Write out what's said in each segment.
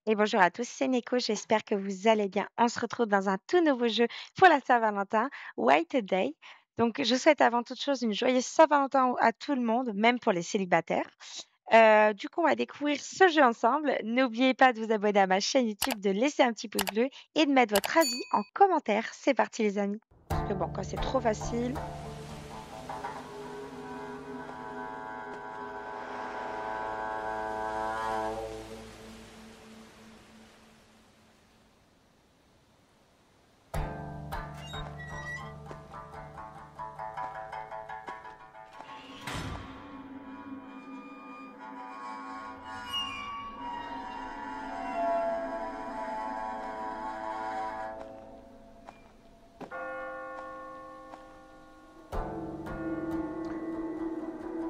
Et bonjour à tous, c'est Nico, j'espère que vous allez bien. On se retrouve dans un tout nouveau jeu pour la Saint-Valentin, White Day. Donc, je souhaite avant toute chose une joyeuse Saint-Valentin à tout le monde, même pour les célibataires. Du coup, on va découvrir ce jeu ensemble. N'oubliez pas de vous abonner à ma chaîne YouTube, de laisser un petit pouce bleu et de mettre votre avis en commentaire. C'est parti les amis. Parce que bon, quand c'est trop facile.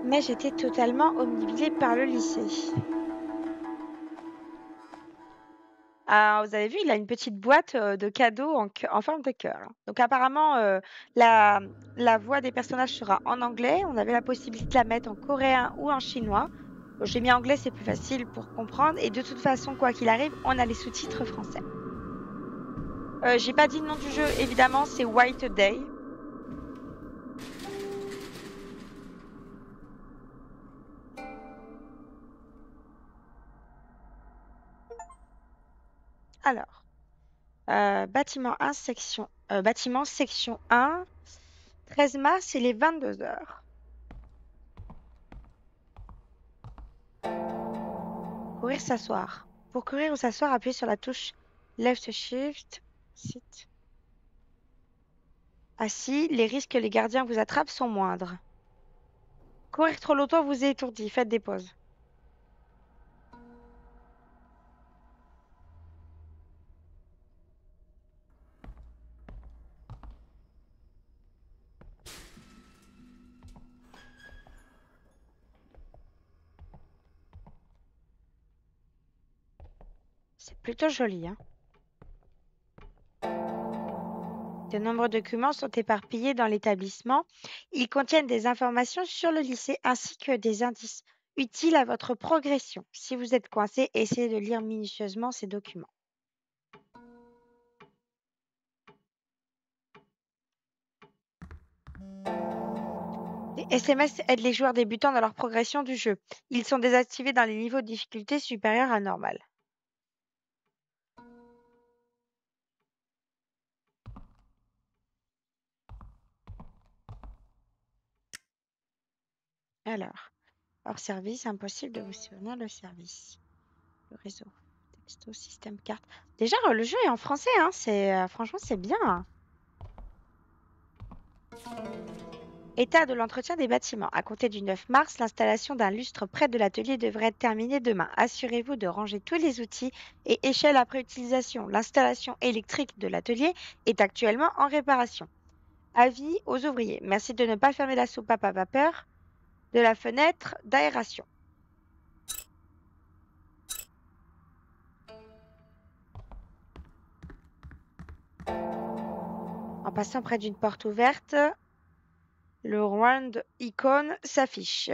Mais j'étais totalement omnibulée par le lycée. Ah, vous avez vu, il a une petite boîte de cadeaux en forme de cœur, hein. Donc apparemment, la voix des personnages sera en anglais. On avait la possibilité de la mettre en coréen ou en chinois. Bon, j'ai mis anglais, c'est plus facile pour comprendre. Et de toute façon, quoi qu'il arrive, on a les sous-titres français. J'ai pas dit le nom du jeu, évidemment, c'est White Day. Alors, bâtiment section 1, 13 mars, il est 22 heures. Courir, s'asseoir. Pour courir ou s'asseoir, appuyez sur la touche Left Shift. Sit. Assis, les risques que les gardiens vous attrapent sont moindres. Courir trop longtemps vous étourdit. Faites des pauses. C'est plutôt joli, hein. De nombreux documents sont éparpillés dans l'établissement. Ils contiennent des informations sur le lycée ainsi que des indices utiles à votre progression. Si vous êtes coincé, essayez de lire minutieusement ces documents. Les SMS aident les joueurs débutants dans leur progression du jeu. Ils sont désactivés dans les niveaux de difficulté supérieurs à normal. Alors, hors service, impossible de vous souvenir le service. Le réseau, texto, système, carte. Déjà, le jeu est en français, hein. Franchement, c'est bien, hein. État de l'entretien des bâtiments. À compter du 9 mars, l'installation d'un lustre près de l'atelier devrait être terminée demain. Assurez-vous de ranger tous les outils et échelles après utilisation. L'installation électrique de l'atelier est actuellement en réparation. Avis aux ouvriers. Merci de ne pas fermer la soupape à vapeur de la fenêtre d'aération. En passant près d'une porte ouverte, le round icône s'affiche.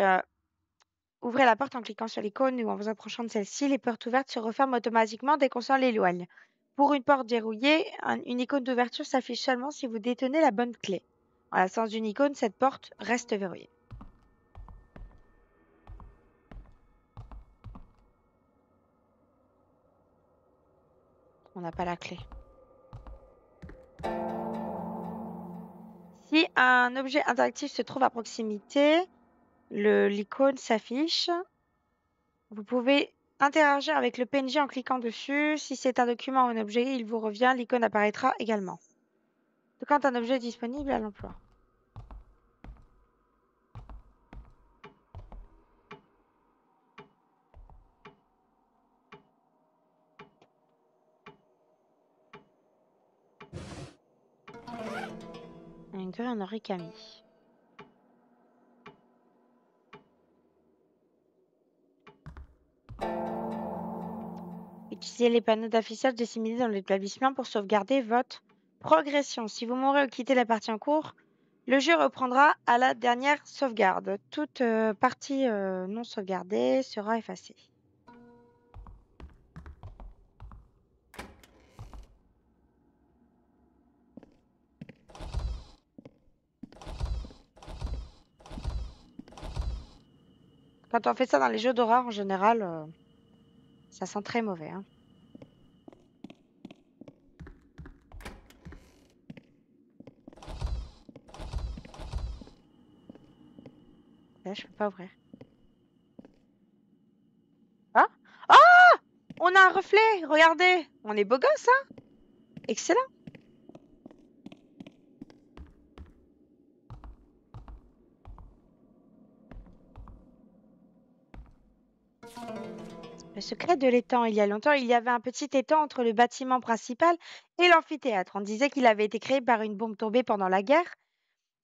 Ouvrez la porte en cliquant sur l'icône ou en vous approchant de celle-ci. Les portes ouvertes se referment automatiquement dès qu'on s'en l'éloigne. Pour une porte verrouillée, une icône d'ouverture s'affiche seulement si vous détenez la bonne clé. En l'absence d'une icône, cette porte reste verrouillée. On n'a pas la clé. Si un objet interactif se trouve à proximité, l'icône s'affiche. Vous pouvez interagir avec le PNJ en cliquant dessus. Si c'est un document ou un objet, il vous revient, l'icône apparaîtra également. Quand un objet est disponible à l'emploi. Un grue, un origami. Utilisez les panneaux d'affichage disséminés dans l'établissement pour sauvegarder votre progression. Si vous mourrez ou quittez la partie en cours, le jeu reprendra à la dernière sauvegarde. Toute partie non sauvegardée sera effacée. Quand on fait ça dans les jeux d'horreur, en général, ça sent très mauvais, hein. Là, je peux pas ouvrir. Ah! Ah! On a un reflet! Regardez! On est beau gosse, hein? Excellent! Le secret de l'étang. Il y a longtemps, il y avait un petit étang entre le bâtiment principal et l'amphithéâtre. On disait qu'il avait été créé par une bombe tombée pendant la guerre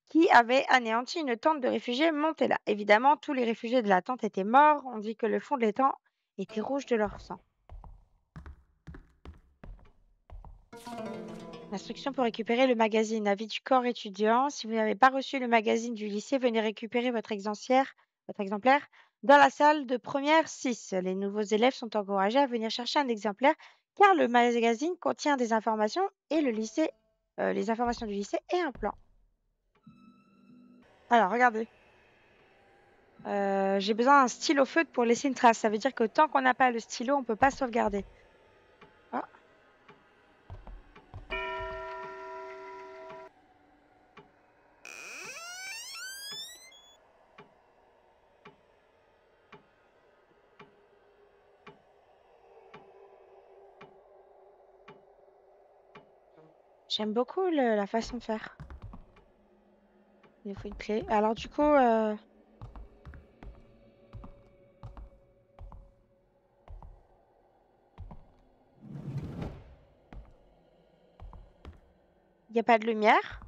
qui avait anéanti une tente de réfugiés montée là. Évidemment, tous les réfugiés de la tente étaient morts. On dit que le fond de l'étang était rouge de leur sang. Instruction pour récupérer le magazine. Avis du corps étudiant. Si vous n'avez pas reçu le magazine du lycée, venez récupérer votre exemplaire dans la salle de première 6. Les nouveaux élèves sont encouragés à venir chercher un exemplaire car le magazine contient des informations et les informations du lycée et un plan. Alors, regardez. J'ai besoin d'un stylo feutre pour laisser une trace. Ça veut dire que tant qu'on n'a pas le stylo, on ne peut pas sauvegarder. Ah, j'aime beaucoup la façon de faire. Il faut une clé. Alors du coup, il n'y a pas de lumière.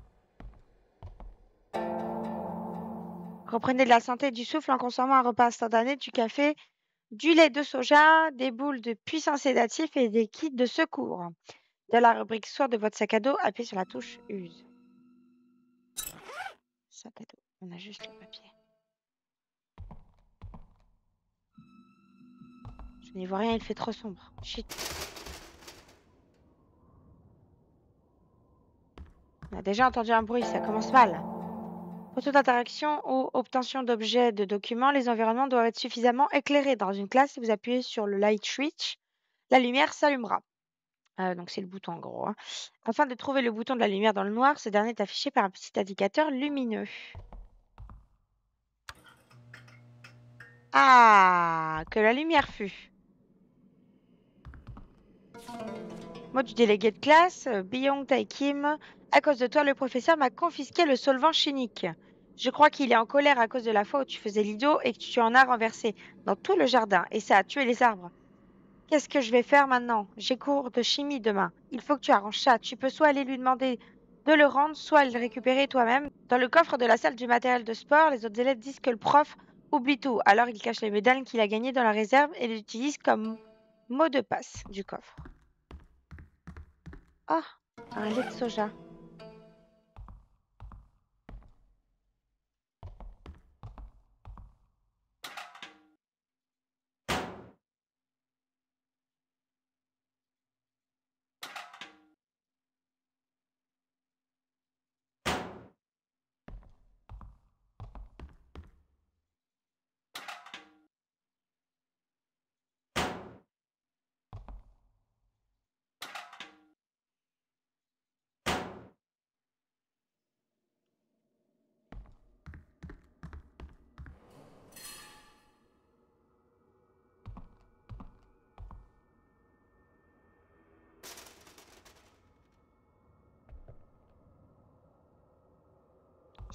Reprenez de la santé et du souffle en consommant un repas instantané, du café, du lait de soja, des boules de puissants sédatifs et des kits de secours. Dans la rubrique soir de votre sac à dos, appuyez sur la touche use. Sac à dos. On a juste le papier. Je n'y vois rien, il fait trop sombre. Shit. On a déjà entendu un bruit, ça commence mal. Pour toute interaction ou obtention d'objets, de documents, les environnements doivent être suffisamment éclairés. Dans une classe, si vous appuyez sur le light switch, la lumière s'allumera. Donc c'est le bouton en gros, hein. Afin de trouver le bouton de la lumière dans le noir, ce dernier est affiché par un petit indicateur lumineux. Ah, que la lumière fût. Mot du délégué de classe, Byung Tae Kim. À cause de toi, le professeur m'a confisqué le solvant chimique. Je crois qu'il est en colère à cause de la fois où tu faisais l'idiot et que tu en as renversé dans tout le jardin et ça a tué les arbres. Qu'est-ce que je vais faire maintenant? J'ai cours de chimie demain. Il faut que tu arranges ça. Tu peux soit aller lui demander de le rendre, soit le récupérer toi-même. Dans le coffre de la salle du matériel de sport, les autres élèves disent que le prof oublie tout. Alors il cache les médailles qu'il a gagnées dans la réserve et les utilise comme mot de passe du coffre. Ah, un lait de soja.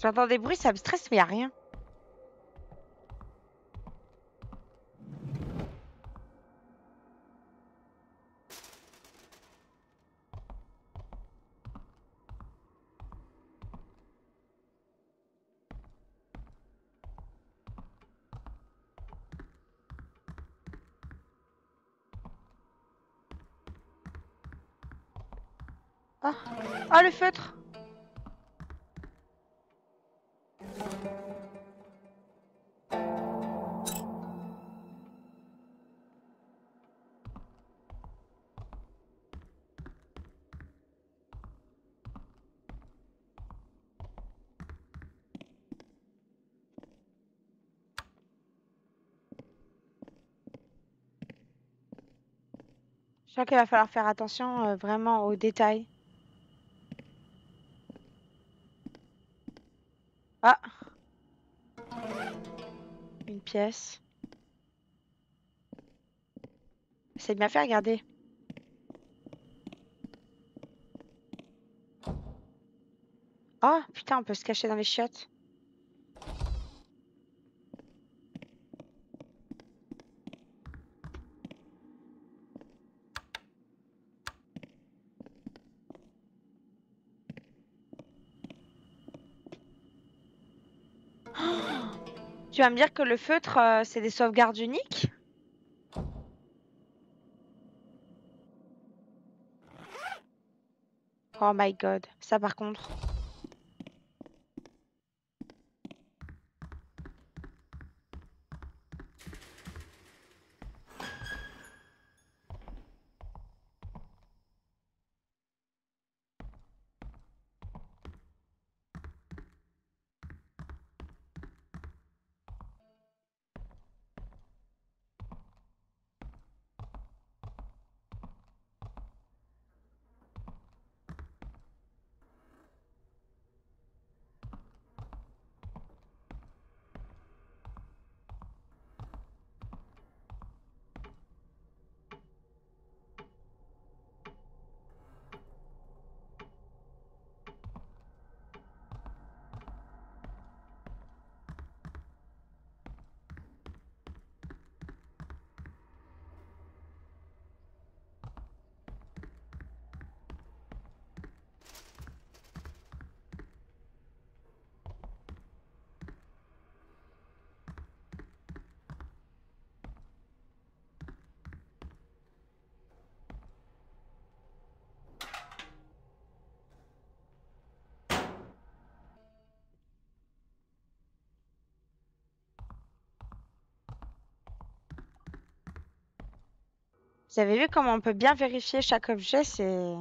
J'entends des bruits, ça me stresse, mais y a rien. Ah, ah le feutre. crois qu'il va falloir faire attention vraiment aux détails. Ah, une pièce. C'est bien fait, regardez. Oh, putain, on peut se cacher dans les chiottes. Tu vas me dire que le feutre, c'est des sauvegardes uniques? Oh my god, ça par contre. Vous avez vu comment on peut bien vérifier chaque objet, c'est...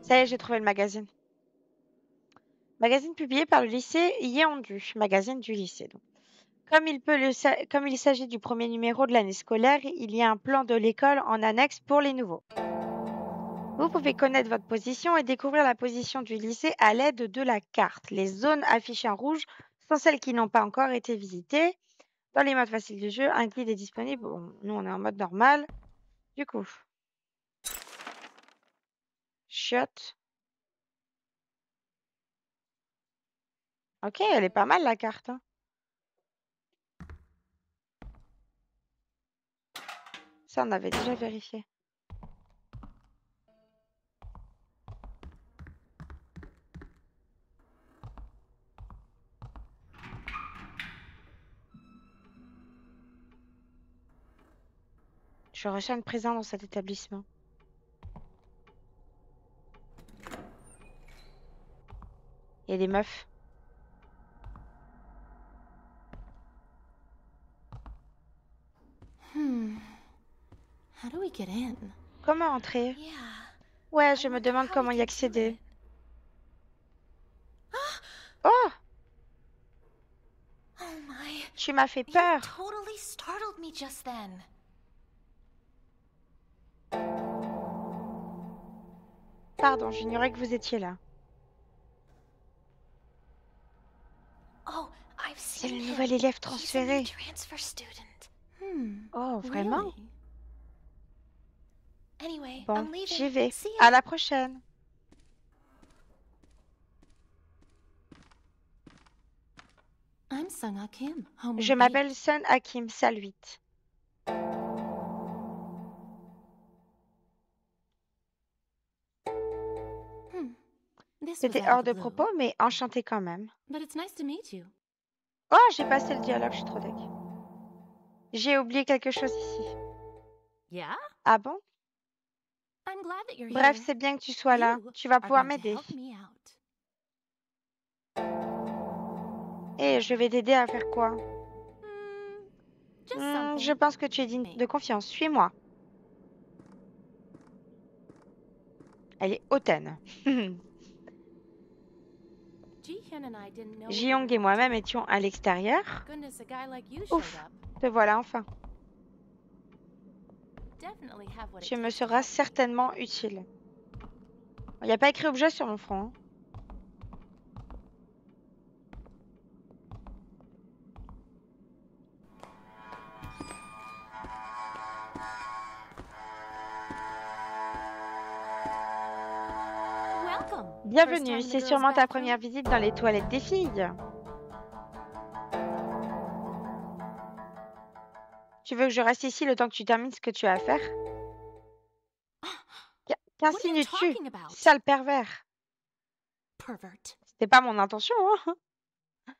Ça y est, j'ai trouvé le magazine. Magazine publié par le lycée Yeondu, magazine du lycée. Donc. Comme il s'agit du premier numéro de l'année scolaire, il y a un plan de l'école en annexe pour les nouveaux. Vous pouvez connaître votre position et découvrir la position du lycée à l'aide de la carte. Les zones affichées en rouge sont celles qui n'ont pas encore été visitées. Dans les modes faciles du jeu, un guide est disponible. Bon, nous, on est en mode normal. Du coup, chiotte. Ok, elle est pas mal la carte. Hein. Ça, on avait déjà vérifié. Je ressens une présence dans cet établissement. Et les meufs. How do we get in? Comment entrer? Yeah. Ouais, I je me wonder demande how comment we y can do accéder. it. Oh, Oh my. tu m'as fait You peur. totally startled me just then. Pardon, j'ignorais que vous étiez là. Oh, I've C'est seen le him. nouvel élève He's a new transféré. transfer student. Oh, vraiment? Really? Anyway, Bon, I'm j'y leaving. vais. See À ya. la prochaine. I'm Sung-ha Kim, home Je m'appelle Sun Hakim, salut. This was C'était out hors of de the propos, blue, mais enchanté quand même. but it's nice to meet you. Oh, j'ai passé le dialogue, je suis trop deg. J'ai oublié quelque chose ici. Yeah? Ah bon? I'm glad that you're Bref, here. c'est bien que tu sois là. You Tu vas are pouvoir going to m'aider. help me out. Et je vais t'aider à faire quoi? Just Je something. pense que tu es digne de confiance. Suis-moi. Elle est hautaine. Ji-hyun and I didn't know what we Ji-young were et gonna moi-même do. étions à l'extérieur. Goodness, a guy like you showed Ouf, up. te voilà enfin. Definitely have what it Tu me takes to seras help. certainement utile. Il n'y a pas écrit objet sur mon front. Hein. Welcome. First time Bienvenue, in the c'est girls' sûrement ta bathroom? première visite dans les toilettes des filles. Tu veux que je reste ici le temps que tu termines ce que tu as à faire? What are you Qu'insinues-tu, talking about? sale pervers? Pervert. C'était pas mon intention, hein?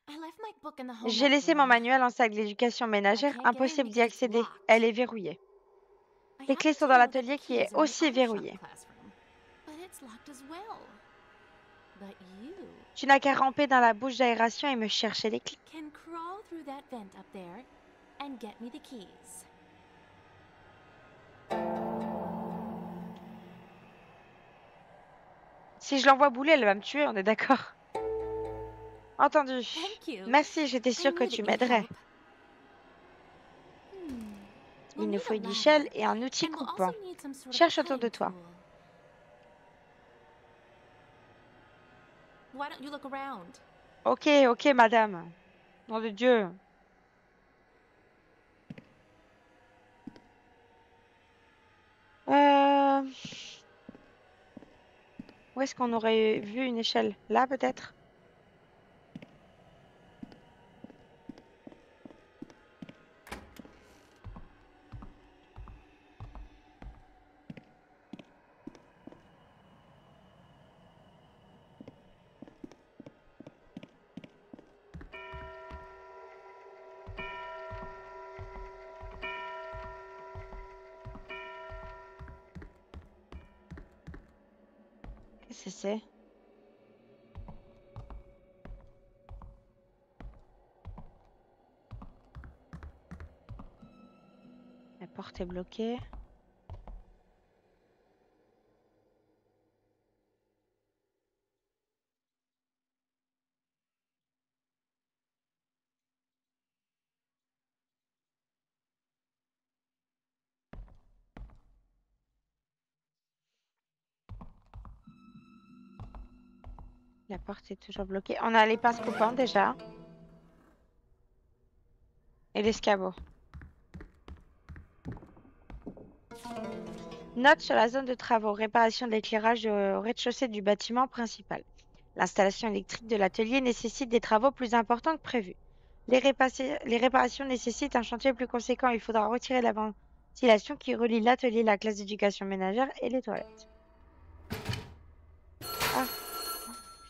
I left my book in the J'ai homework laissé mon room. manuel en salle de l'éducation ménagère. can't get in Impossible d'y because it's accéder. locked. Elle est verrouillée. I Les clés happen sont to dans know that l'atelier the qui est keys are in the aussi other shop verrouillé. classroom, but it's locked as well. But you Tu n'as qu'à ramper dans la bouche d'aération et me chercher les clés. can crawl through that vent up there and get me the keys. Si je l'envoie bouler, elle va me tuer, on est d'accord? Entendu. Thank you. Merci, j'étais I sûre que knew tu that you'd m'aiderais. help. Il We'll nous need faut a une ladder, échelle et un outil and we'll coupant. also need some sort of Cherche autour de cutting toi. tool. Why don't you look around? Ok, ok, madame. Nom de Dieu. Euh... Où est-ce qu'on aurait vu une échelle? Là, peut-être? Qu'est-ce que c'est? La porte est bloquée. La porte est toujours bloquée. On a les pinces coupantes déjà. Et l'escabeau. Note sur la zone de travaux. Réparation de l'éclairage au rez-de-chaussée du bâtiment principal. L'installation électrique de l'atelier nécessite des travaux plus importants que prévu. Les réparations nécessitent un chantier plus conséquent. Il faudra retirer la ventilation qui relie l'atelier, la classe d'éducation ménagère et les toilettes. Ah,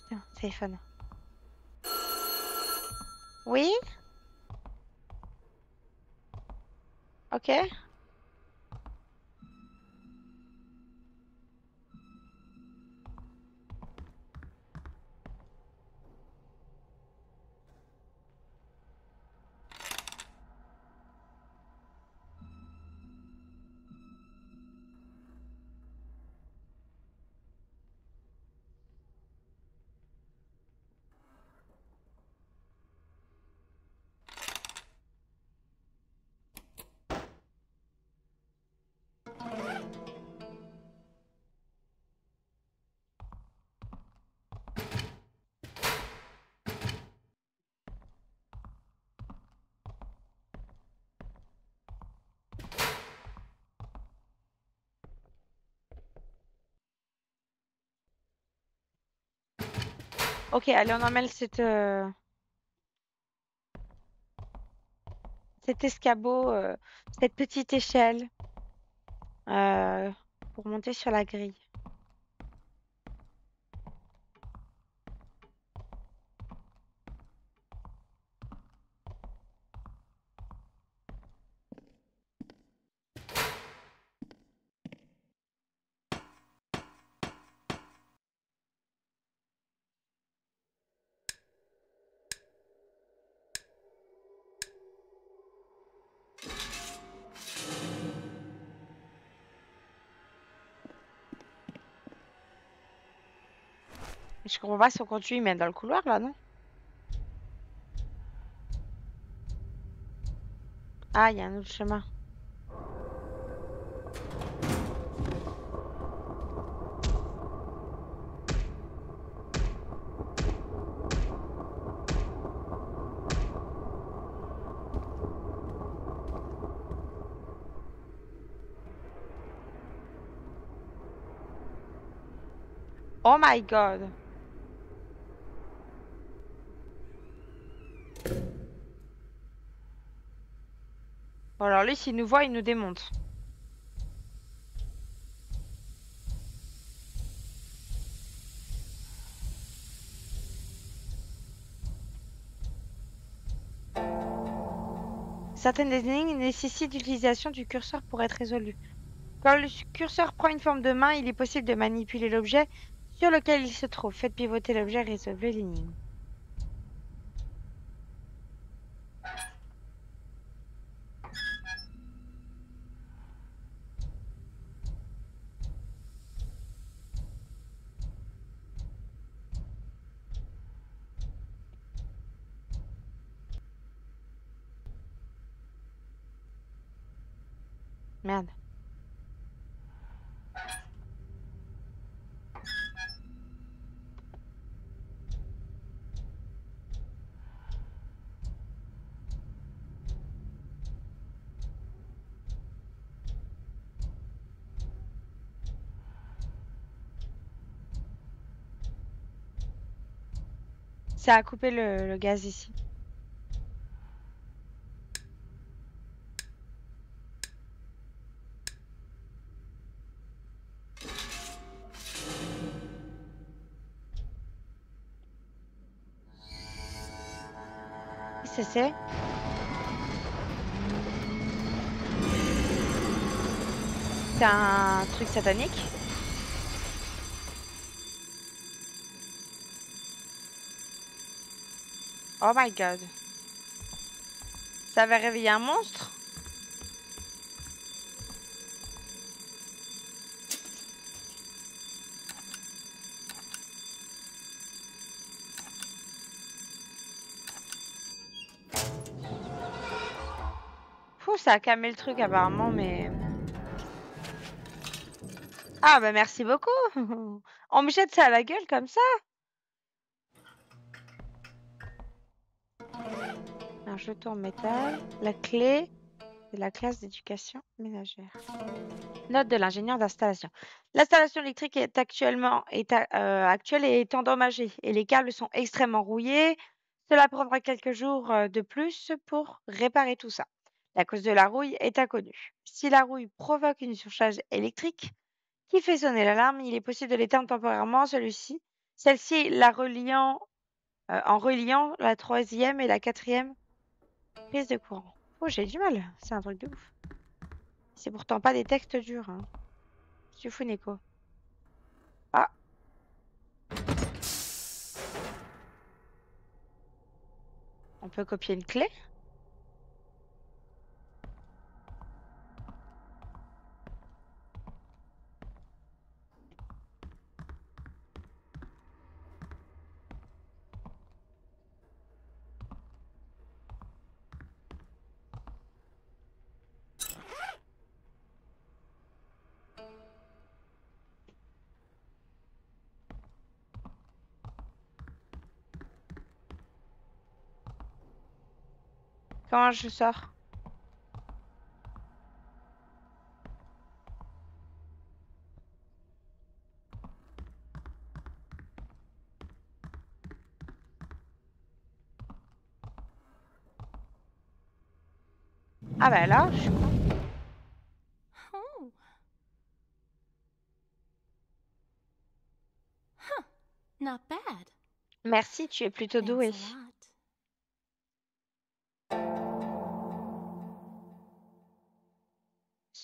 putain, téléphone. Oui? Ok. Ok, allez, on emmène cet escabeau, cette petite échelle pour monter sur la grille. Je comprends pas son conduit, il mène dans le couloir là, non? Ah, il y a un autre chemin. Oh my god. Bon, alors lui, s'il nous voit, il nous démonte. Certaines énigmes nécessitent l'utilisation du curseur pour être résolues. Quand le curseur prend une forme de main, il est possible de manipuler l'objet sur lequel il se trouve. Faites pivoter l'objet et résolvez l'énigme. Merde. Ça a coupé le gaz ici. Qu'est-ce que c'est? C'est un truc satanique? Oh my god. Ça va réveiller un monstre? Fou, ça a calmé le truc apparemment, mais... Ah bah merci beaucoup. On me jette ça à la gueule comme ça? Un jeton en métal. La clé de la classe d'éducation ménagère. Note de l'ingénieur d'installation. L'installation électrique est actuelle et est endommagée et les câbles sont extrêmement rouillés. Cela prendra quelques jours de plus pour réparer tout ça. La cause de la rouille est inconnue. Si la rouille provoque une surcharge électrique qui fait sonner l'alarme, il est possible de l'éteindre temporairement, celle-ci en reliant la troisième et la quatrième prise de courant. Oh, j'ai du mal, c'est un truc de ouf. C'est pourtant pas des textes durs, hein. Tu fous, Nico. Ah, on peut copier une clé? Comment je sors? Ah bah là, je suis con. Oh. Not bad. Merci, tu es plutôt Thanks doué. a lot.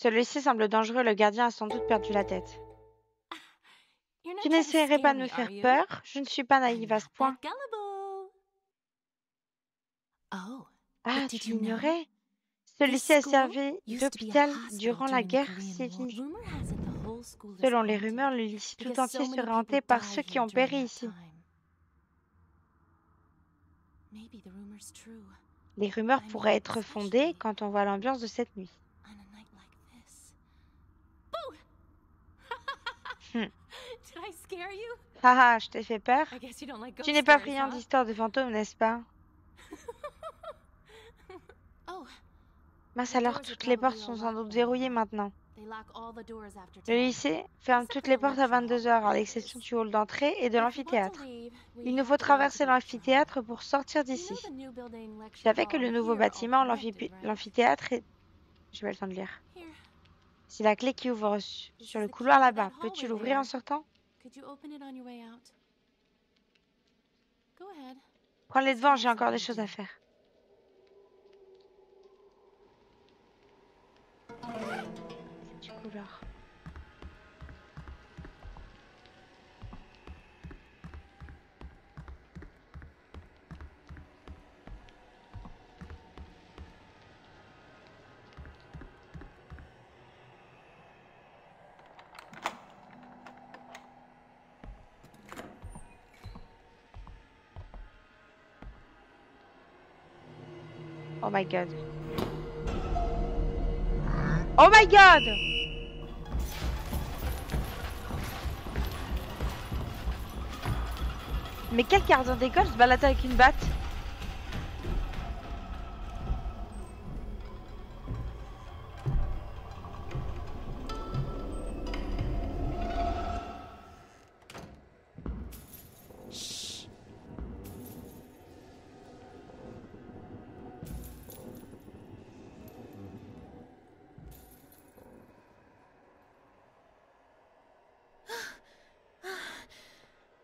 Celui-ci semble dangereux, le gardien a sans doute perdu la tête. You're not Tu trying to n'essaierais pas scare de me me, are faire you? peur? Je ne suis pas I'm naïve à ce not point. that gullible. Oh, Ah, but did tu you know? l'ignorais? This Celui-ci a school servi used to be a d'hôpital hospital durant la during the guerre Korean War. civile. Rumor has it the whole school is Selon les haunted rumeurs, le lycée tout because entier so many serait people hanté par died ceux qui here ont during péri that ici. time. Maybe the rumor's true. Les rumeurs pourraient être fondées quand on voit l'ambiance de cette nuit. On a night like this. Hmm. Did I scare you? Haha, je t'ai fait peur? I guess you don't like Tu ghost n'es pas stories, friand huh? d'histoires de fantômes, n'est-ce pas? Oh, Mince the alors, doors are toutes les portes probably all sont sans locked doute by verrouillées now. maintenant. They lock all the doors after Le 10. lycée ferme Except toutes for les the portes à lecture hall 22 where heures, à Ray l'exception is. du hall d'entrée et de If we want to l'amphithéâtre. leave, we Il nous have faut to go into traverser the lecture hall. l'amphithéâtre pour sortir You know d'ici. the new building, Tu lecture savais que hall, le and nouveau here are all bâtiment, connected, right? l'amphithéâtre est... Je vais le temps de lire. Here, C'est la clé qui ouvre this sur is le the couloir key to that là-bas. Peux-tu hallway l'ouvrir en there. sortant? Could you open it on your way out? Go ahead. Prends les I still devants, have j'ai encore des something to choses à do. faire. Du couloir. Oh my god. Oh my god! Mais quel gardien d'école se balade avec une batte?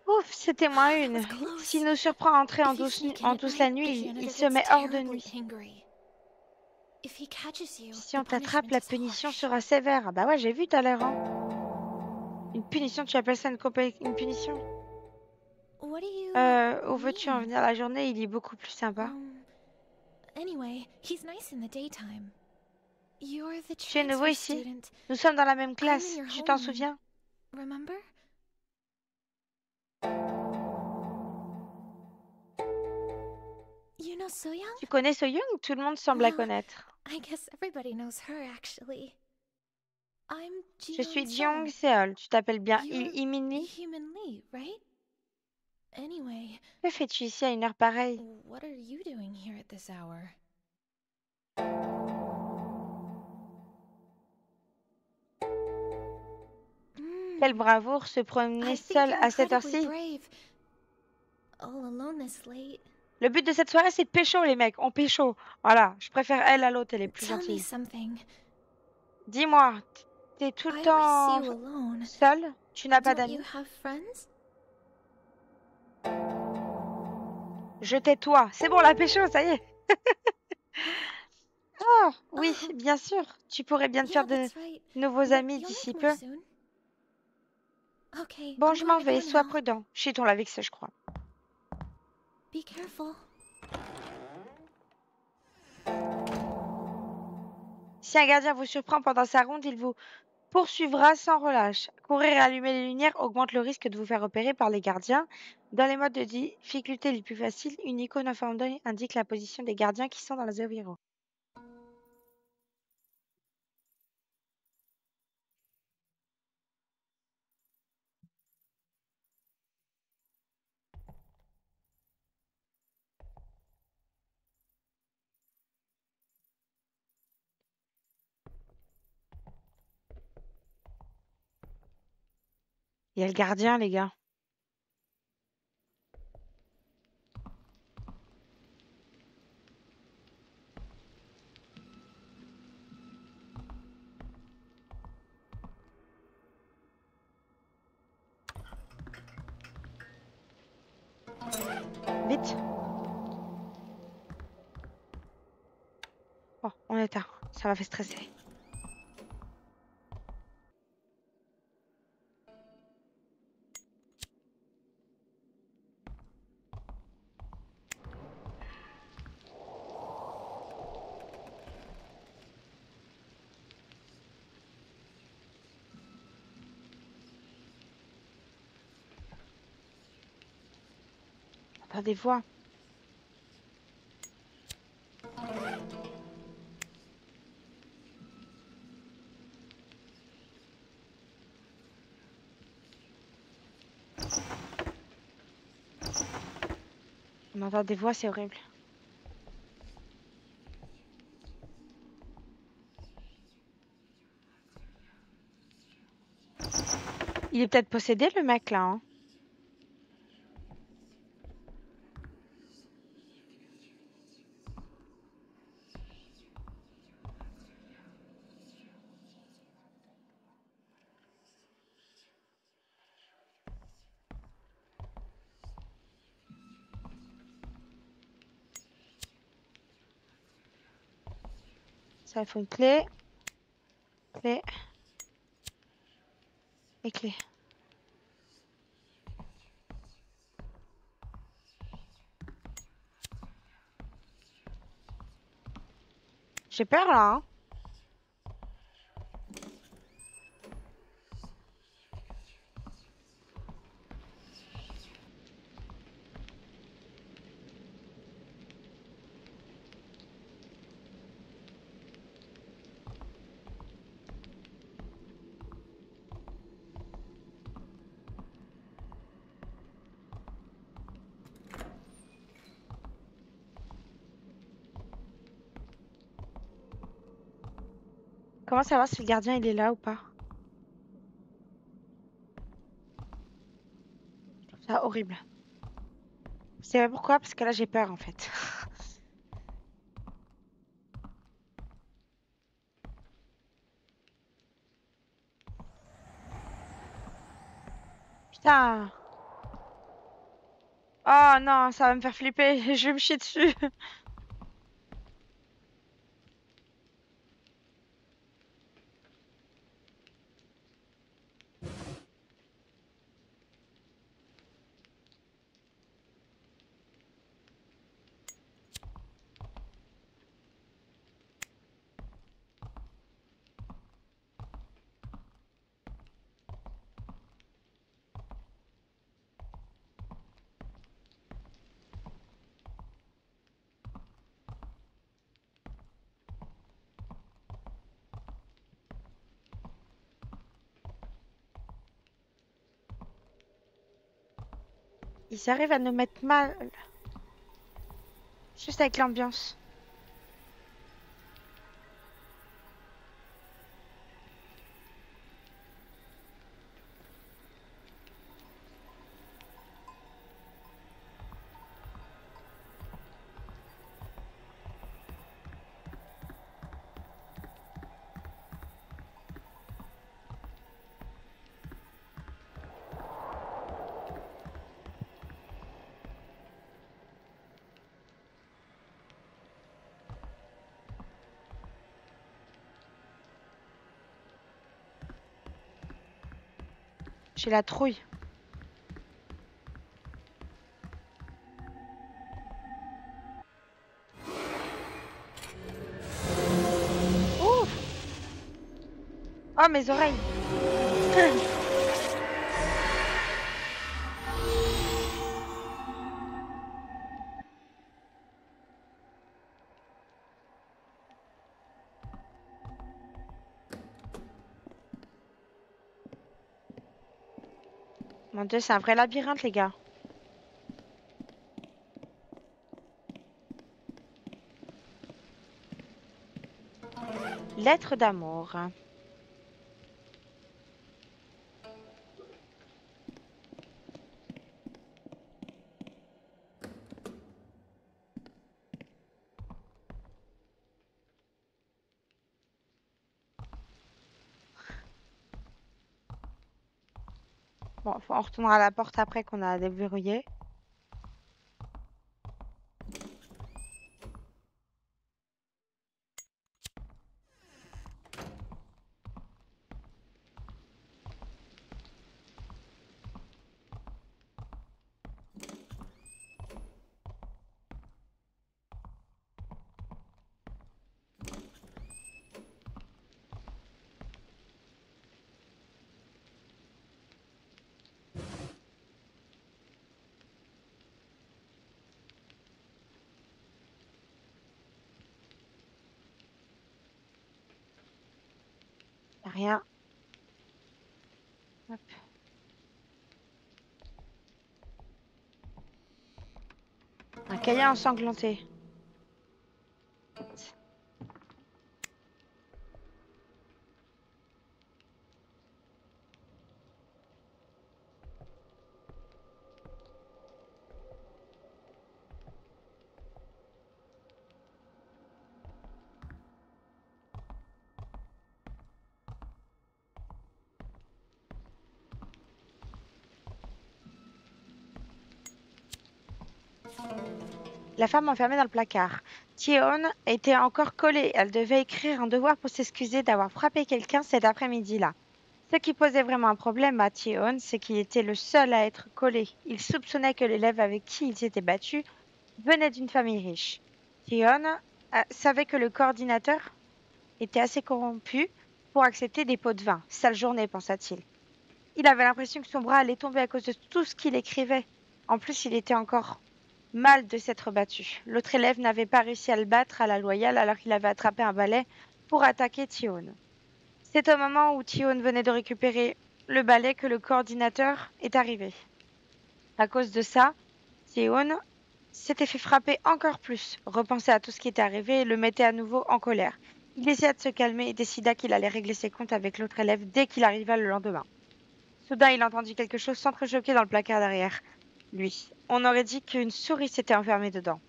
Ouf, c'était moins une. S'il nous surprend à entrer en douce la nuit, il se met hors de nuit. Si on t'attrape, la punition sera sévère. Ah bah ouais, j'ai vu tout à l'heure. Hein. Une punition, tu appelles ça une punition? Où veux-tu en venir? La journée, il est beaucoup plus sympa. Anyway, he's nice in the daytime. You're the Tu es nouveau transfer ici? student, Nous sommes dans la même in classe. your Tu t'en homeroom. souviens? remember? You know So-young? Tu connais So Young? Tout le monde semble la Well, connaître. I guess everybody knows her, actually. I'm Je suis Jeong Jeong Seol. Tu t'appelles bien You're Imini? Human Lee, right? Anyway, Que fais-tu ici à une heure pareille? what are you doing here at this hour? Quelle bravoure se promener I think seul you're à cette incredibly heure-ci. brave. All alone this late. Le but de cette soirée, c'est de pécho, les mecs. On pécho. Voilà. Je préfère elle à l'autre. Elle est plus Tell me gentille. something. Dis-moi, t'es tout le I always temps see you alone. seul? Tu n'as pas Don't you d'amis? have friends? Je tais-toi. C'est bon, la pécho, ça y est. Oh, oui, Oh. bien sûr. Tu pourrais bien te Yeah, faire de that's right. nouveaux But amis you'll d'ici make peu. more soon. Okay, Bon, I'm je going m'en to vais. go Sois now. prudent. Shit, on l'a vexé, je crois. Be careful. Si un gardien vous surprend pendant sa ronde, il vous poursuivra sans relâche. Courir et allumer les lumières augmente le risque de vous faire repérer par les gardiens. Dans les modes de difficulté les plus faciles, une icône en forme d'œil indique la position des gardiens qui sont dans la zone zéro. Il y a le gardien, les gars. Vite. Oh, on est tard. Ça m'a fait stresser. On entend des voix. On entend des voix, c'est horrible. Il est peut-être possédé, le mec, là, hein. Ça, il faut une clé. Clé. Et clé. J'ai peur, là, hein. Comment savoir si le gardien, il est là ou pas? Je trouve ça horrible. Vous savez pourquoi? Parce que là, j'ai peur, en fait. Putain. Oh non, ça va me faire flipper. Je vais me chier dessus. Ils arrivent à nous mettre mal. Juste avec l'ambiance. J'ai la trouille. Ouf! Oh, mes oreilles. Mon Dieu, c'est un vrai labyrinthe, les gars. Lettre d'amour. Bon, on retournera à la porte après qu'on a déverrouillé. Y a rien. Hop. cahier ensanglanté. La femme enfermée dans le placard. Tion était encore collée. Elle devait écrire un devoir pour s'excuser d'avoir frappé quelqu'un cet après-midi-là. Ce qui posait vraiment un problème à Tion, c'est qu'il était le seul à être collé. Il soupçonnait que l'élève avec qui il s'était battu venait d'une famille riche. Tion savait que le coordinateur était assez corrompu pour accepter des pots de vin. Sale journée, pensa-t-il. Il avait l'impression que son bras allait tomber à cause de tout ce qu'il écrivait. En plus, il était encore mal de s'être battu. L'autre élève n'avait pas réussi à le battre à la loyale alors qu'il avait attrapé un balai pour attaquer Tion. C'est au moment où Tion venait de récupérer le balai que le coordinateur est arrivé. À cause de ça, Tion s'était fait frapper encore plus, repensait à tout ce qui était arrivé et le mettait à nouveau en colère. Il essaya de se calmer et décida qu'il allait régler ses comptes avec l'autre élève dès qu'il arriva le lendemain. Soudain, il entendit quelque chose s'entrechoquer dans le placard derrière lui. On aurait dit qu'une souris s'était enfermée dedans.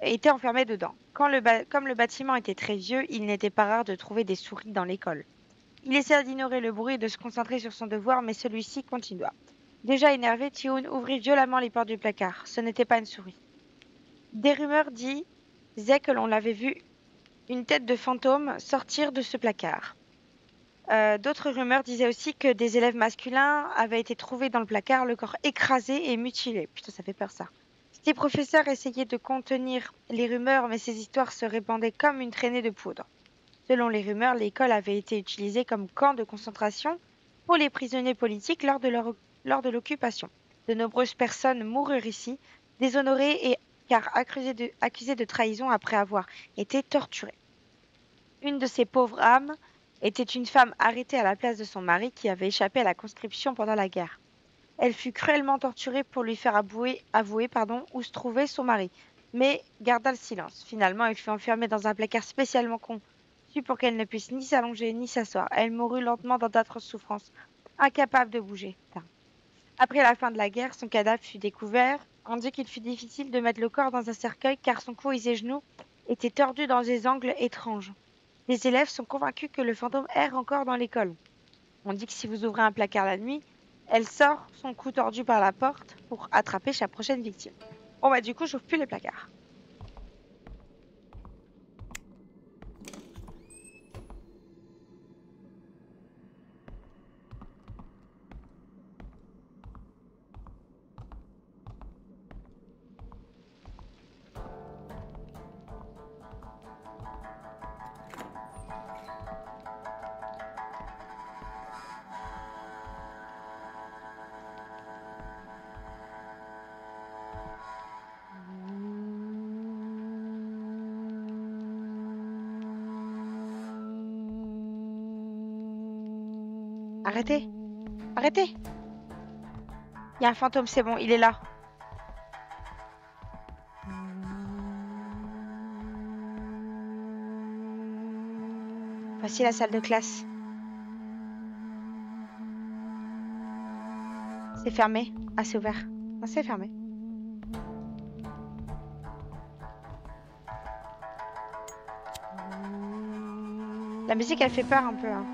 Comme le bâtiment était très vieux, il n'était pas rare de trouver des souris dans l'école. Il essaya d'ignorer le bruit et de se concentrer sur son devoir, mais celui-ci continua. Déjà énervé, Tioun ouvrit violemment les portes du placard. Ce n'était pas une souris. Des rumeurs disaient que l'on avait vu une tête de fantôme sortir de ce placard. D'autres rumeurs disaient aussi que des élèves masculins avaient été trouvés dans le placard, le corps écrasé et mutilé. Putain, ça fait peur ça. Les professeurs essayaient de contenir les rumeurs, mais ces histoires se répandaient comme une traînée de poudre. Selon les rumeurs, l'école avait été utilisée comme camp de concentration pour les prisonniers politiques lors de l'occupation. De nombreuses personnes moururent ici, déshonorées et car accusées de trahison après avoir été torturées. Une de ces pauvres âmes était une femme arrêtée à la place de son mari qui avait échappé à la conscription pendant la guerre. Elle fut cruellement torturée pour lui faire avouer où se trouvait son mari, mais garda le silence. Finalement, elle fut enfermée dans un placard spécialement conçu pour qu'elle ne puisse ni s'allonger ni s'asseoir. Elle mourut lentement dans d'atroces souffrances, incapable de bouger. Après la fin de la guerre, son cadavre fut découvert. On dit qu'il fut difficile de mettre le corps dans un cercueil car son cou et ses genoux étaient tordus dans des angles étranges. Les élèves sont convaincus que le fantôme erre encore dans l'école. On dit que si vous ouvrez un placard la nuit, elle sort son cou tordu par la porte pour attraper sa prochaine victime. Bon bah du coup, j'ouvre plus les placards. Arrêtez! Arrêtez! Il y a un fantôme, c'est bon, il est là. Voici la salle de classe. C'est fermé. Ah, c'est ouvert. Non, c'est fermé. La musique, elle fait peur un peu. Hein.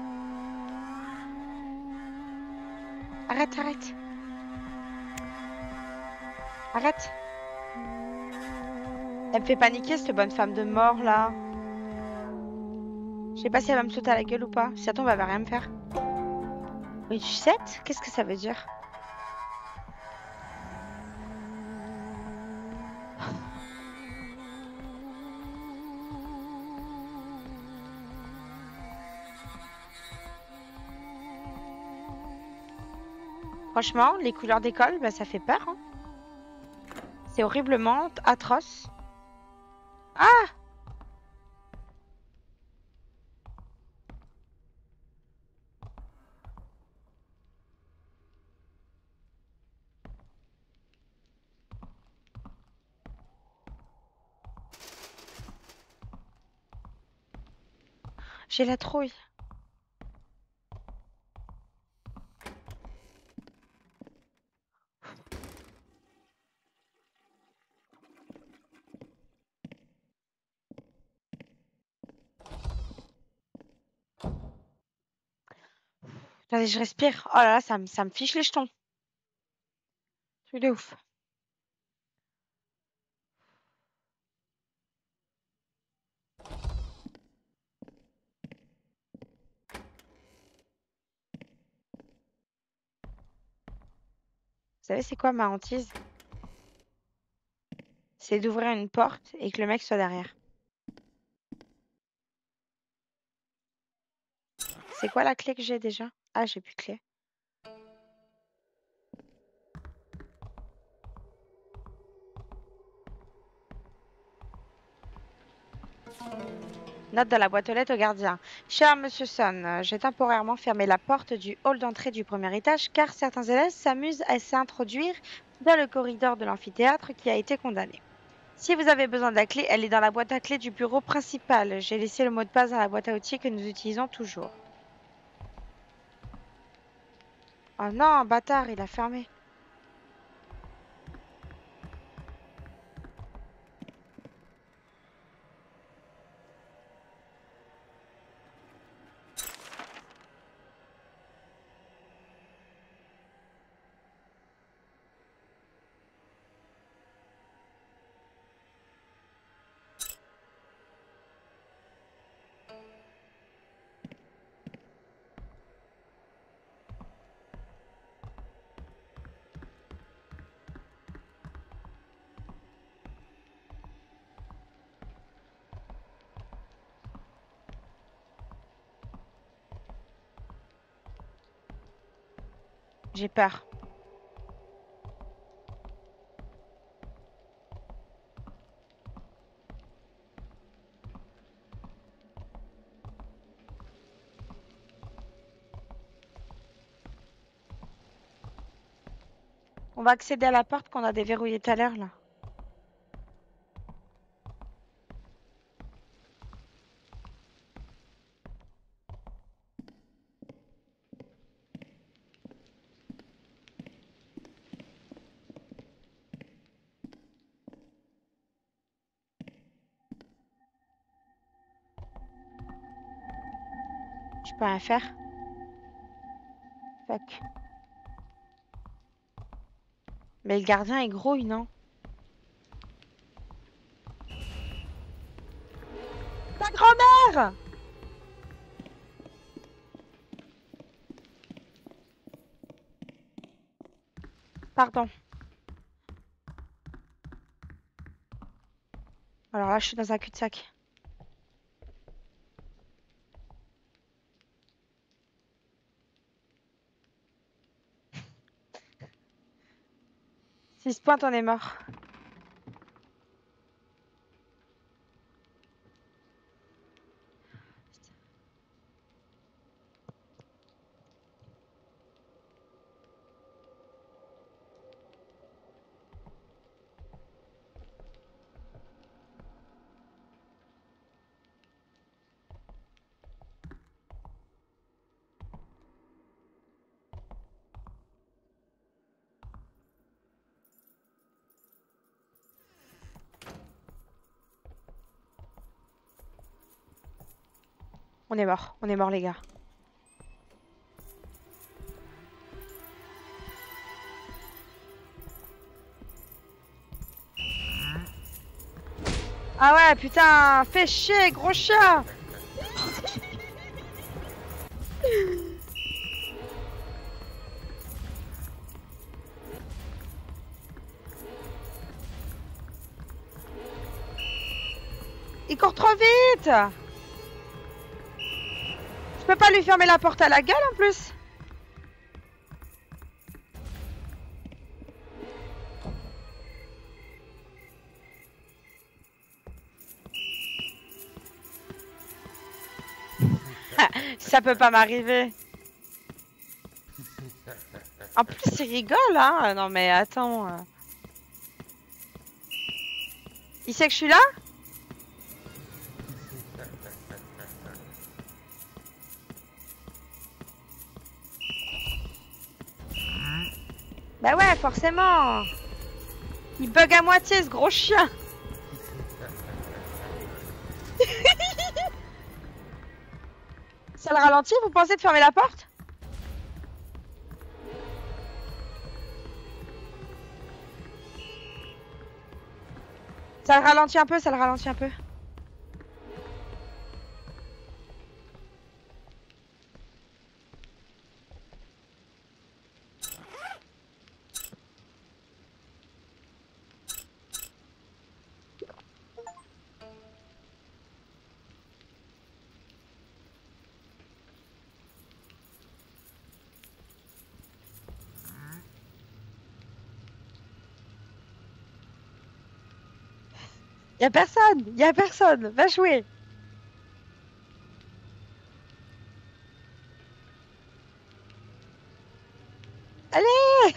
Arrête, arrête. Arrête. Elle me fait paniquer, cette bonne femme de mort, là. Je sais pas si elle va me sauter à la gueule ou pas. Si ça tombe, elle va rien me faire. Oui, du 7? Qu'est-ce que ça veut dire? Franchement, les couleurs d'école, bah, ça fait peur. Hein. C'est horriblement atroce. Ah! J'ai la trouille. Attendez, je respire. Oh là là, ça me fiche les jetons. Truc de ouf. Vous savez, c'est quoi ma hantise? C'est d'ouvrir une porte et que le mec soit derrière. C'est quoi la clé que j'ai déjà? Ah, j'ai plus de clé. Note dans la boîte aux lettres au gardien. Cher Monsieur Son, j'ai temporairement fermé la porte du hall d'entrée du premier étage car certains élèves s'amusent à s'introduire dans le corridor de l'amphithéâtre qui a été condamné. Si vous avez besoin de la clé, elle est dans la boîte à clé du bureau principal. J'ai laissé le mot de passe dans la boîte à outils que nous utilisons toujours. Oh non, bâtard, il a fermé. J'ai peur. On va accéder à la porte qu'on a déverrouillée tout à l'heure, là. Je peux rien faire. Fuck. Mais le gardien est gros, non? Ta grand-mère! Pardon. Alors là, je suis dans un cul-de-sac. S'il se pointe, on est mort. On est mort les gars. Ah ouais, putain, fais chier, gros chat! Il court trop vite! Je peux pas lui fermer la porte à la gueule en plus? Ça peut pas m'arriver. En plus, il rigole, hein? Non mais attends. Il sait que je suis là? Bah ouais, forcément. Il bug à moitié, ce gros chien. Ça le ralentit, vous pensez de fermer la porte? Ça le ralentit un peu, ça le ralentit un peu. Y'a personne, y'a personne. Va jouer. Allez.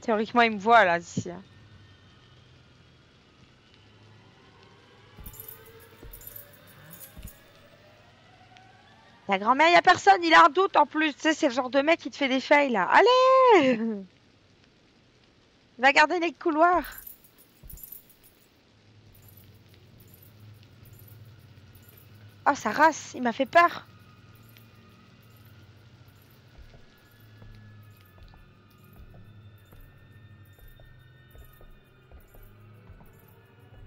Théoriquement, il me voit là, d'ici. La grand-mère, y a personne, il a un doute en plus. Tu sais, c'est le genre de mec qui te fait des fails là. Allez. Va garder les couloirs. Oh, sa race, il m'a fait peur.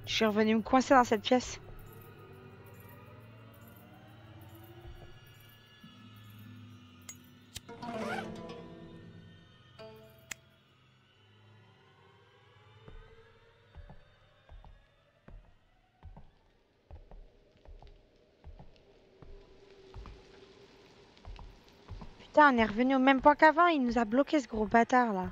Je suis revenue me coincer dans cette pièce. Putain, on est revenu au même point qu'avant. Il nous a bloqué ce gros bâtard là.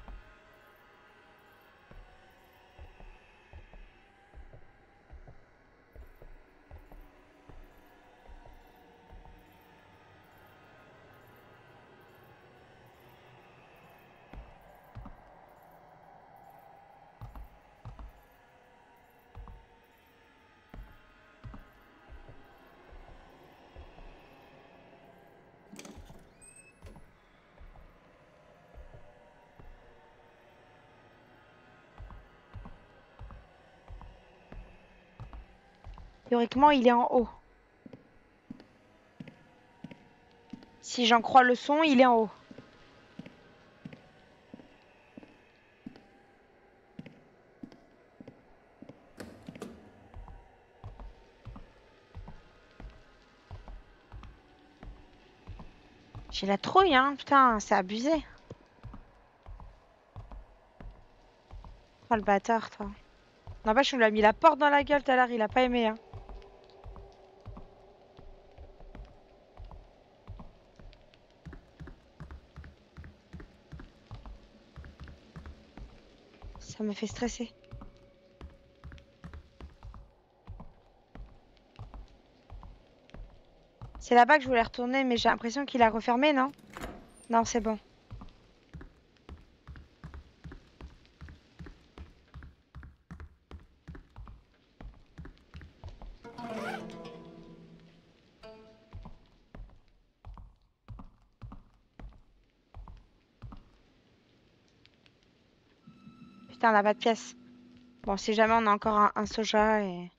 Théoriquement, il est en haut. Si j'en crois le son, il est en haut. J'ai la trouille, hein. Putain, c'est abusé. Oh, le bâtard, toi. N'empêche, on lui a mis la porte dans la gueule tout à l'heure. Il a pas aimé, hein. Ça me fait stresser. C'est là-bas que je voulais retourner, mais j'ai l'impression qu'il a refermé, non? Non, c'est bon. Putain, on n'a pas de pièce. Bon, si jamais on a encore un soja et...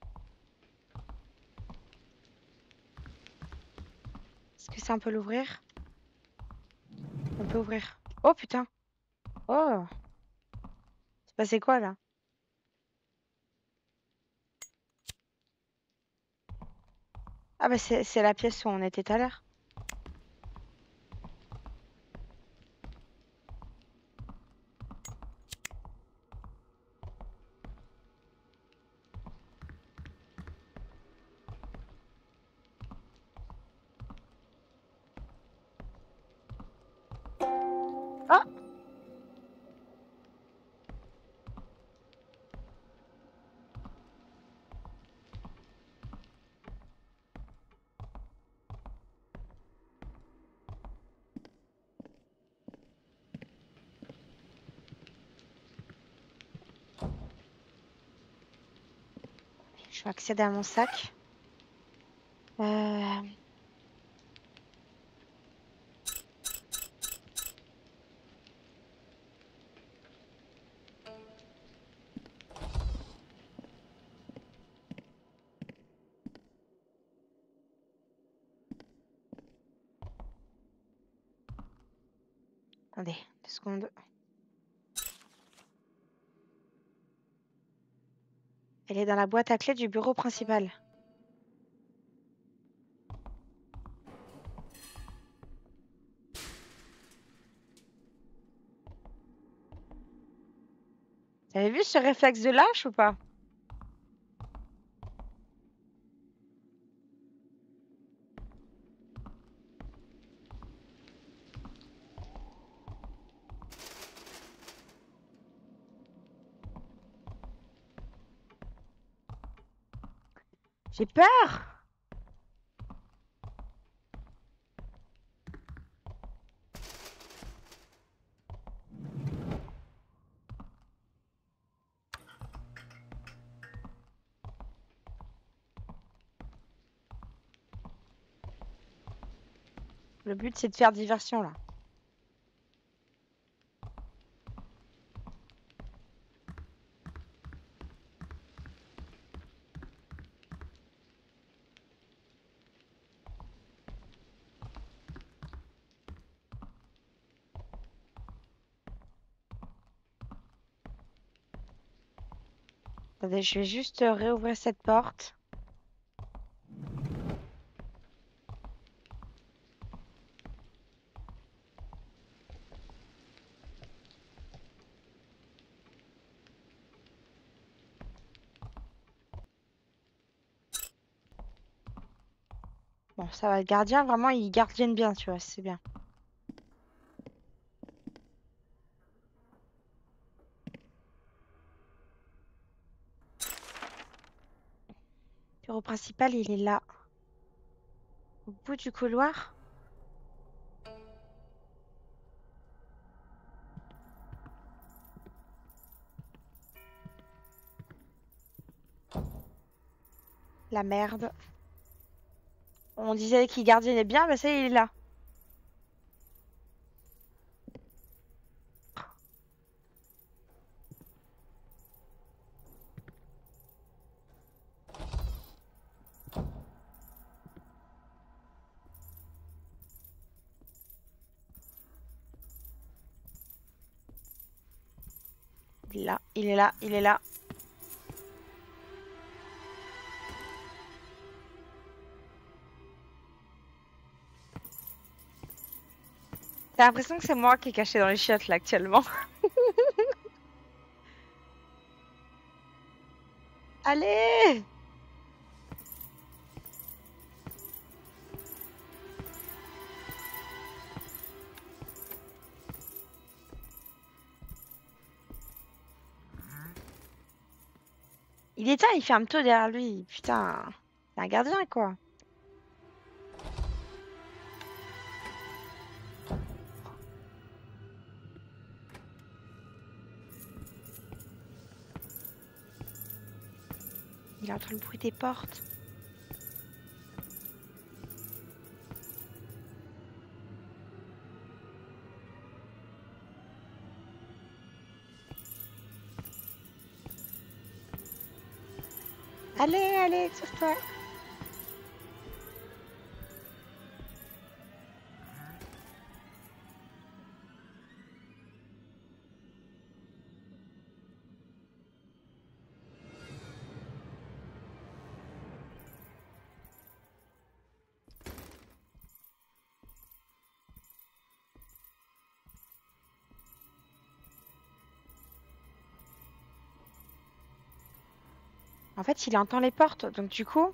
Est-ce que ça, on peut l'ouvrir? On peut ouvrir. Oh, putain. Oh. C'est passé quoi, là? Ah bah c'est la pièce où on était tout à l'heure. Oh! Je vais accéder à mon sac. Euh... Attendez, 2 secondes. Elle est dans la boîte à clés du bureau principal. Vous avez vu ce réflexe de lâche ou pas? J'ai peur! Le but, c'est de faire diversion, là. Attendez, je vais juste réouvrir cette porte. Bon, ça va, le gardien, vraiment, il gardienne bien, tu vois, c'est bien. Le bureau principal, il est là. Au bout du couloir. La merde. On disait qu'il gardiennait bien, mais ça, il est là. Il est là, il est là, il est là. T'as l'impression que c'est moi qui est caché dans les chiottes, là, actuellement. Allez! Il éteint, il ferme tout derrière lui. Putain, c'est un gardien, quoi. Il entend le bruit des portes. Allez, allez, tire-toi. En fait, il entend les portes, donc du coup...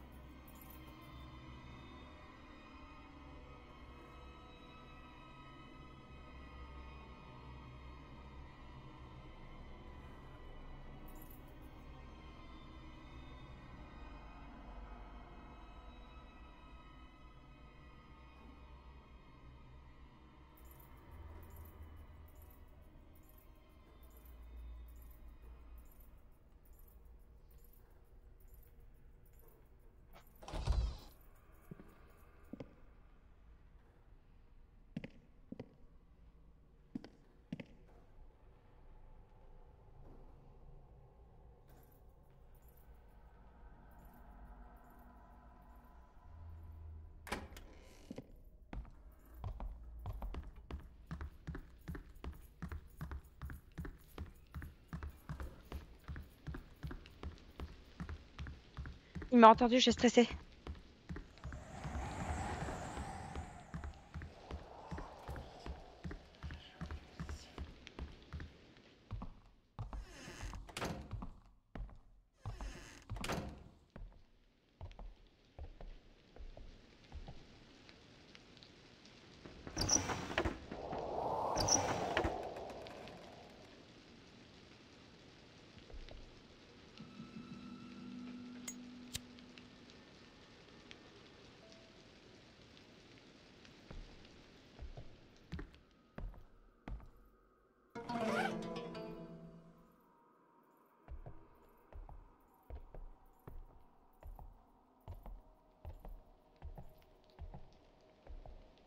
Il m'a entendu, je suis stressée.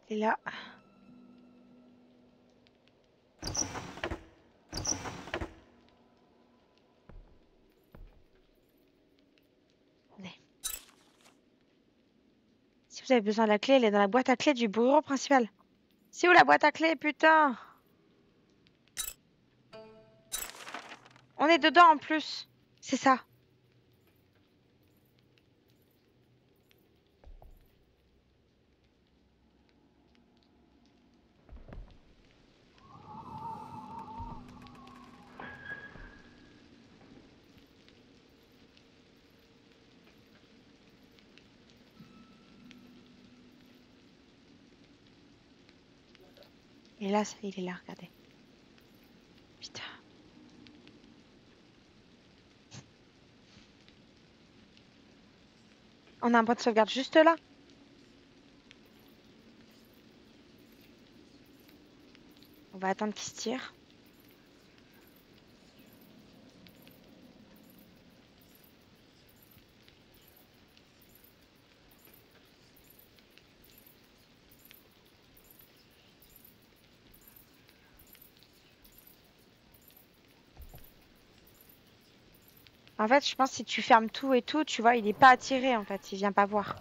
Il est là. Allez. Si vous avez besoin de la clé, elle est dans la boîte à clé du bureau principal. C'est où la boîte à clé, putain? On est dedans en plus. C'est ça. Il est là, il est là, regardez. Putain. On a un point de sauvegarde juste là. On va attendre qu'il se tire. En fait, je pense que si tu fermes tout et tout, tu vois, il est pas attiré en fait, il vient pas voir.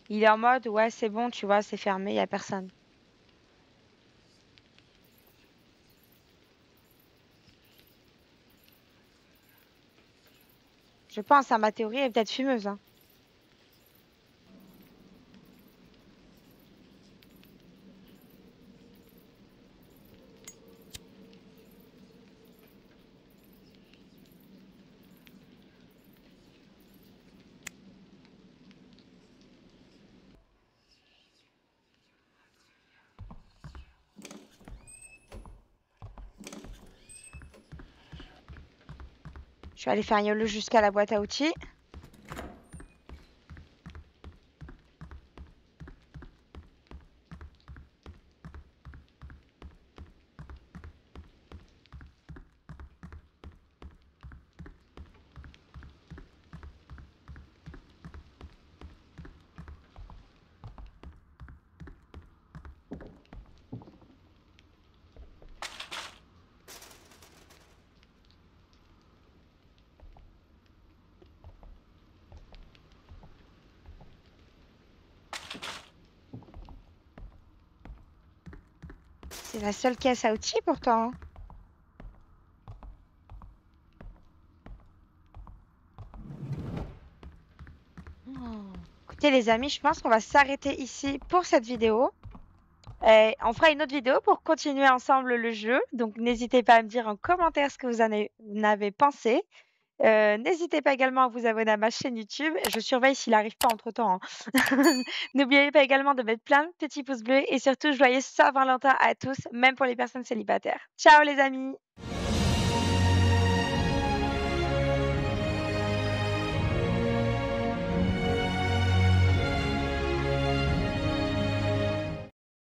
Il est en mode, ouais, c'est bon, tu vois, c'est fermé, il y a personne. Je pense, à ma théorie est peut-être fumeuse. Hein. Je vais aller faire un YOLO jusqu'à la boîte à outils. C'est la seule caisse à outils pourtant. Hein. Écoutez les amis, je pense qu'on va s'arrêter ici pour cette vidéo. On fera une autre vidéo pour continuer ensemble le jeu. Donc n'hésitez pas à me dire en commentaire ce que vous en avez pensé. N'hésitez pas également à vous abonner à ma chaîne YouTube. Je surveille s'il n'arrive pas entre-temps. Hein. N'oubliez pas également de mettre plein de petits pouces bleus et surtout joyeux Saint-Valentin à tous, même pour les personnes célibataires. Ciao les amis!